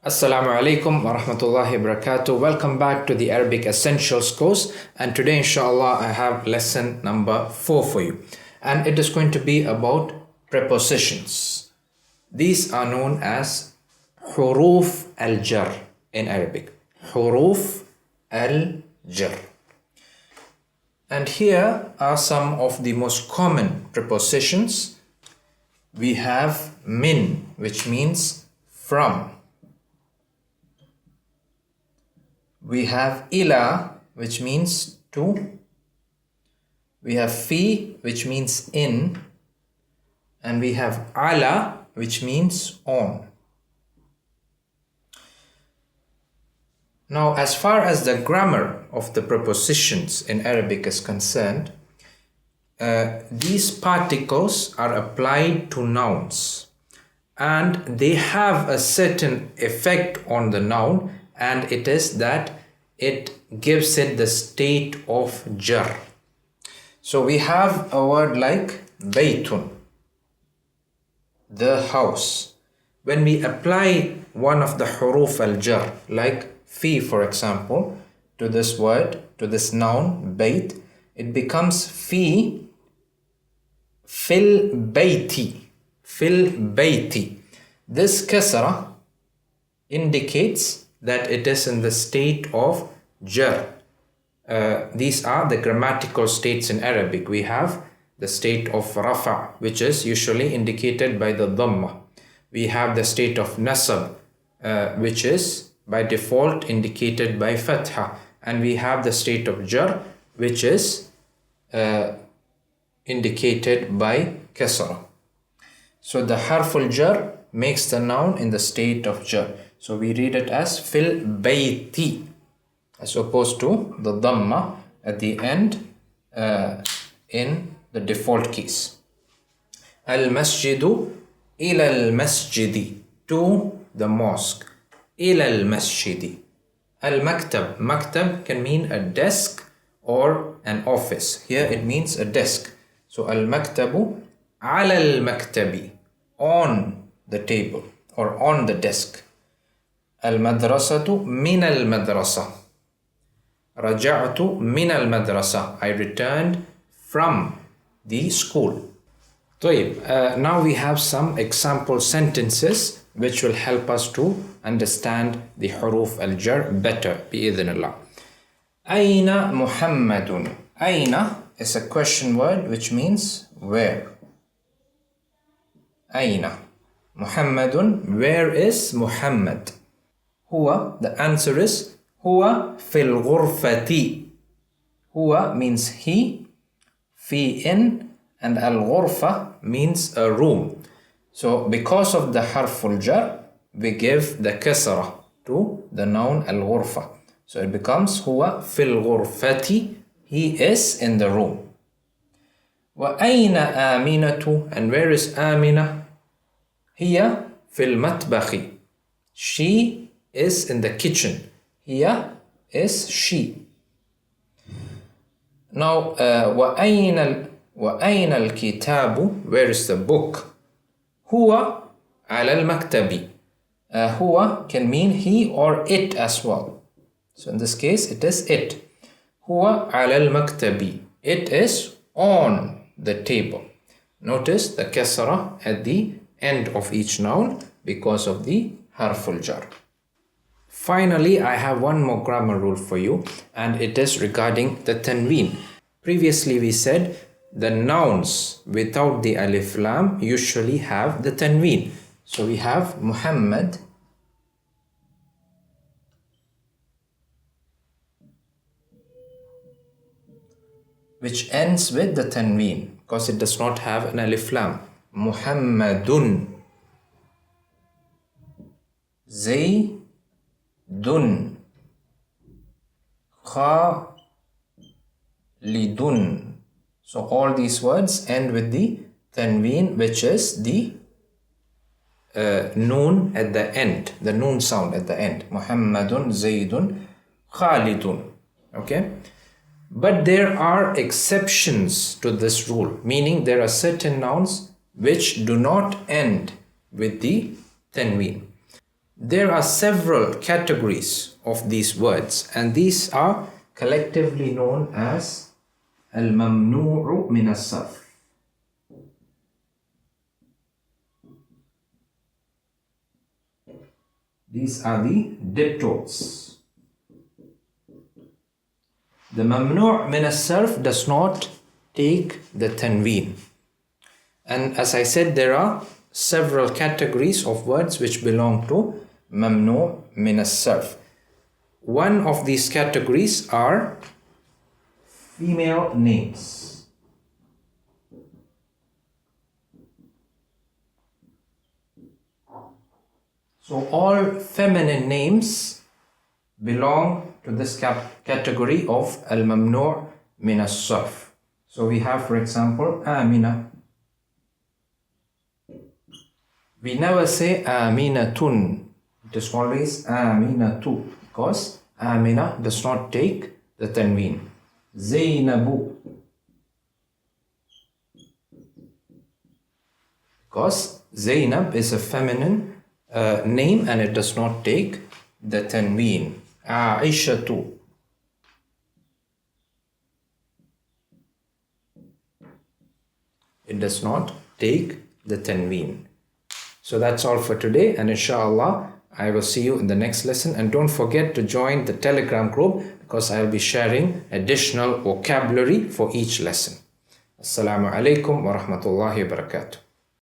Assalamu alaikum wa rahmatullahi wa barakatuh. Welcome back to the Arabic Essentials course, and today inshallah I have lesson number 4 for you, and it is going to be about prepositions. These are known as huruf al-jar in Arabic. Huruf al-jar. And here are some of the most common prepositions. We have min, which means from. We have ila, which means to. We have fi, which means in. And we have ala, which means on. Now, as far as the grammar of the prepositions in Arabic is concerned, these particles are applied to nouns, and they have a certain effect on the noun, and it is that it gives it the state of jar. So we have a word like baytun, the house. When we apply one of the huruf al-jar, like fi for example, to this word, to this noun bayt, it becomes fi fil bayti, fil bayti. This kasra indicates that it is in the state of jar. These are the grammatical states in Arabic. We have the state of rafa, which is usually indicated by the dhamma. We have the state of nasab, which is by default indicated by fatha. And we have the state of jar, which is indicated by kasra. So the harful jar makes the noun in the state of jar. So we read it as fil bayti, as opposed to the dhamma at the end in the default case. Al masjidu ila al masjidi, to the mosque. Ila al masjidi. Al maktab, maktab can mean a desk or an office. Here it means a desk. So al maktabu ala al maktabi, on the table or on the desk. Al-madrasatu min al-madrasa. Raja'tu min al-madrasa. I returned from the school. Now we have some example sentences which will help us to understand the huruf al-jar better, bi'idhnillah. Aina Muhammadun. Aina is a question word which means where. Aina Muhammadun, where is Muhammad? Huwa, the answer is Huwa fil ghurfati. Huwa means he, fi in, and al ghurfa means a room. So because of the harful jar, we give the kasra to the noun al ghurfa. So it becomes Huwa fil ghurfati, he is in the room. Wa ayna Aminatu, and where is Amina? Hiya fil matbakhi. She is in the kitchen. Here is she. Now, وَأَيْنَ الْكِتَابُ, where is the book? هُوَ عَلَى الْمَكْتَبِ. هُوَ can mean he or it as well. So in this case, it is it. هُوَ عَلَى الْمَكْتَبِ. It is on the table. Notice the kasra at the end of each noun because of the harful jar. Finally, I have one more grammar rule for you, and it is regarding the tanween. Previously, we said the nouns without the alif lam usually have the tanween. So we have Muhammad, which ends with the tanween because it does not have an alif lam. Muhammadun, Zaydun, Khalidun. So all these words end with the tanween, which is the noon at the end, the noon sound at the end. Muhammadun, Zaydun, Khalidun. Okay? But there are exceptions to this rule, meaning there are certain nouns which do not end with the tanween. There are several categories of these words, and these are collectively known as al-mamnu'u min as-sarf. These are the diptotes. The mamnu' min as-sarf does not take the tanween. And as I said, there are several categories of words which belong to mamnu' min as-sarf. One of these categories are female names. So all feminine names belong to this category of al-mamnu' min as-sarf. So we have, for example, Amina. We never say Aminatun. It is always Aminatu, because Amina does not take the tanween. Zainabu, because Zainab is a feminine name and it does not take the tanween. Aishatu. It does not take the tanween. So that's all for today, and inshallah I will see you in the next lesson. And don't forget to join the Telegram group, because I will be sharing additional vocabulary for each lesson. Assalamu alaikum wa rahmatullahi wa barakatuh.